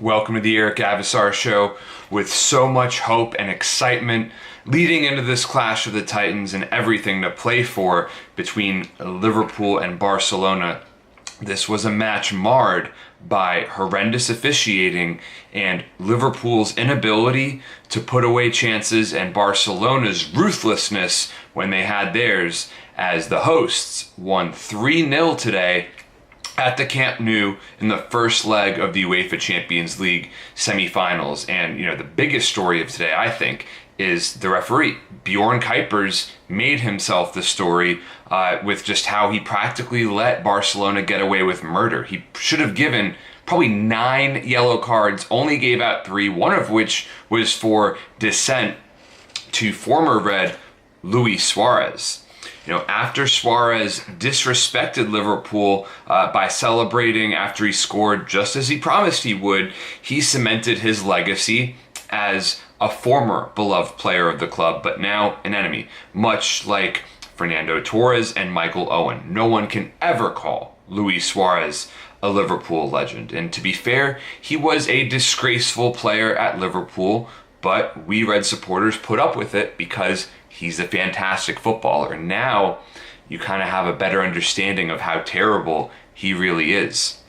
Welcome to the Eric Avisar Show with so much hope and excitement leading into this clash of the Titans and everything to play for between Liverpool and Barcelona. This was a match marred by horrendous officiating and Liverpool's inability to put away chances and Barcelona's ruthlessness when they had theirs, as the hosts won 3-0 today at the Camp Nou in the first leg of the UEFA Champions League Semifinals. And, the biggest story of today, I think, is the referee. Bjorn Kuipers made himself the story with just how he practically let Barcelona get away with murder. He should have given probably 9 yellow cards, only gave out 3, one of which was for dissent to former Red Luis Suarez. After Suarez disrespected Liverpool by celebrating after he scored just as he promised he would, he cemented his legacy as a former beloved player of the club, but now an enemy, much like Fernando Torres and Michael Owen. No one can ever call Luis Suarez a Liverpool legend. And to be fair, he was a disgraceful player at Liverpool, but we Red supporters put up with it because he's a fantastic footballer. Now you kind of have a better understanding of how terrible he really is.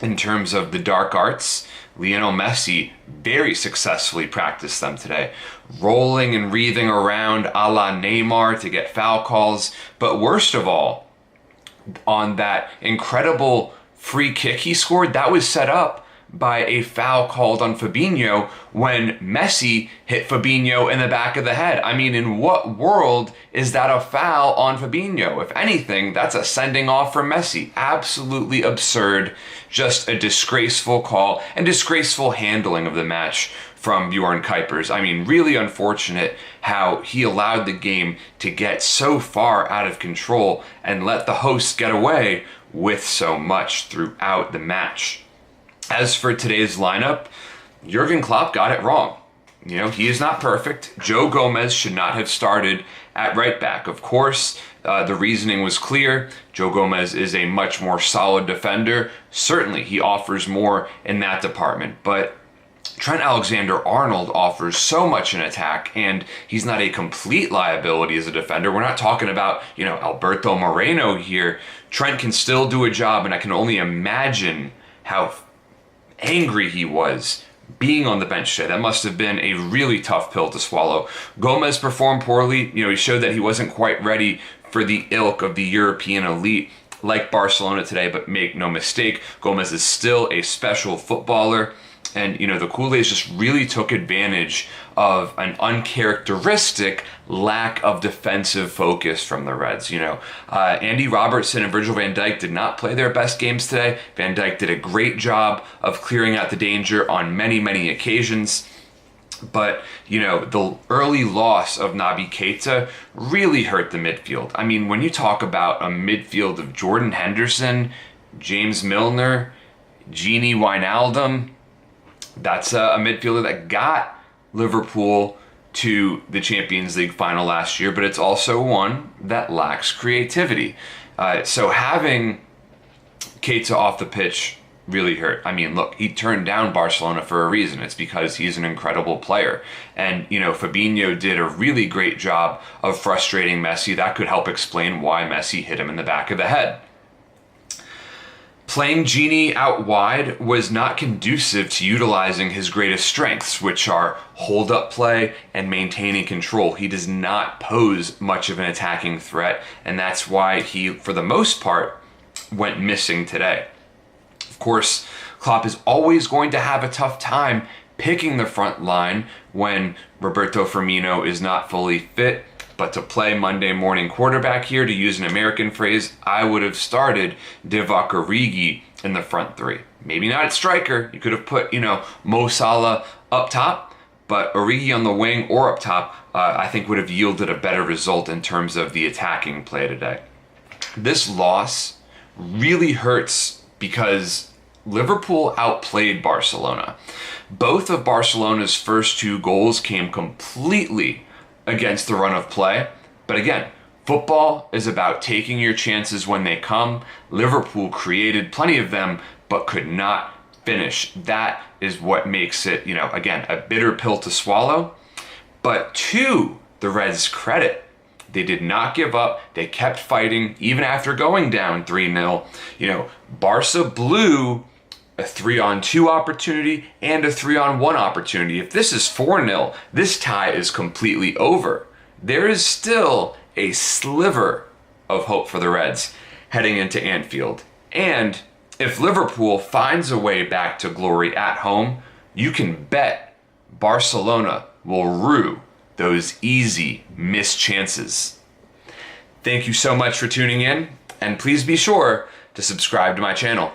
In terms of the dark arts, Lionel Messi very successfully practiced them today, rolling and wreathing around a la Neymar to get foul calls. But worst of all, on that incredible free kick he scored, that was set up by a foul called on Fabinho when Messi hit Fabinho in the back of the head. I mean, in what world is that a foul on Fabinho? If anything, that's a sending off for Messi. Absolutely absurd. Just a disgraceful call and disgraceful handling of the match from Bjorn Kuipers. I mean, really unfortunate how he allowed the game to get so far out of control and let the hosts get away with so much throughout the match. As for today's lineup, Jurgen Klopp got it wrong. He is not perfect. Joe Gomez should not have started at right back. Of course, the reasoning was clear. Joe Gomez is a much more solid defender. Certainly, he offers more in that department. But Trent Alexander-Arnold offers so much in attack, and he's not a complete liability as a defender. We're not talking about, Alberto Moreno here. Trent can still do a job, and I can only imagine how angry he was being on the bench today. That must have been a really tough pill to swallow. Gomez performed poorly. He showed that he wasn't quite ready for the ilk of the European elite like Barcelona today, but make no mistake, Gomez is still a special footballer. And, the Kool-Aids just really took advantage of an uncharacteristic lack of defensive focus from the Reds. Andy Robertson and Virgil van Dijk did not play their best games today. Van Dijk did a great job of clearing out the danger on many, many occasions. But, the early loss of Naby Keita really hurt the midfield. I mean, when you talk about a midfield of Jordan Henderson, James Milner, Gini Wijnaldum, that's a midfielder that got Liverpool to the Champions League final last year, but it's also one that lacks creativity. So having Keita off the pitch really hurt. I mean, look, he turned down Barcelona for a reason. It's because he's an incredible player. And, Fabinho did a really great job of frustrating Messi. That could help explain why Messi hit him in the back of the head. Playing Gini out wide was not conducive to utilizing his greatest strengths, which are hold-up play and maintaining control. He does not pose much of an attacking threat, and that's why he, for the most part, went missing today. Of course, Klopp is always going to have a tough time picking the front line when Roberto Firmino is not fully fit. But to play Monday morning quarterback here, to use an American phrase, I would have started Divock Origi in the front three. Maybe not at striker. You could have put, Mo Salah up top, but Origi on the wing or up top, I think would have yielded a better result in terms of the attacking play today. This loss really hurts because Liverpool outplayed Barcelona. Both of Barcelona's first 2 goals came completely against the run of play. But again, football is about taking your chances when they come. Liverpool created plenty of them, but could not finish. That is what makes it, again, a bitter pill to swallow. But to the Reds' credit, they did not give up. They kept fighting even after going down 3-0. Barca blew a 3-on-2 opportunity and a 3-on-1 opportunity. If this is 4-0, this tie is completely over. There is still a sliver of hope for the Reds heading into Anfield. And if Liverpool finds a way back to glory at home, you can bet Barcelona will rue those easy missed chances. Thank you so much for tuning in, and please be sure to subscribe to my channel.